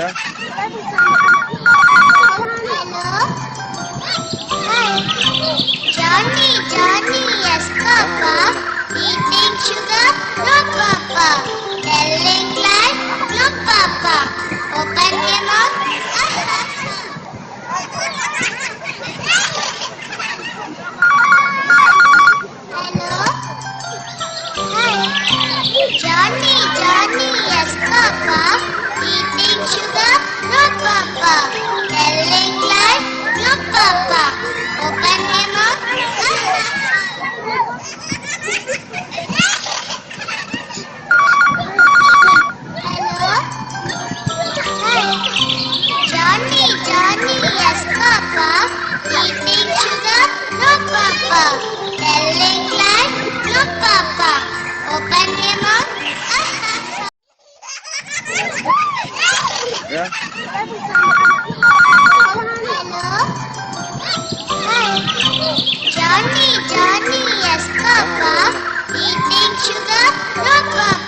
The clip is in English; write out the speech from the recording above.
Yeah. Johnny, Johnny, yes, Papa. Eating sugar? No, Papa. Telling lies? No, Papa. Open your mouth. Hello? Hi. Johnny, Johnny, yes, Papa. Eating sugar? No, Papa. Telling lies? No, Papa. Open your mouth. Hello? Hi. Johnny, Johnny, yes, Papa. Eating sugar? No, Papa. Telling lies? No, Papa. Open your mouth. Yeah. Hello? Hi. Johnny, Johnny, yes, Papa. Eating sugar? No, Papa.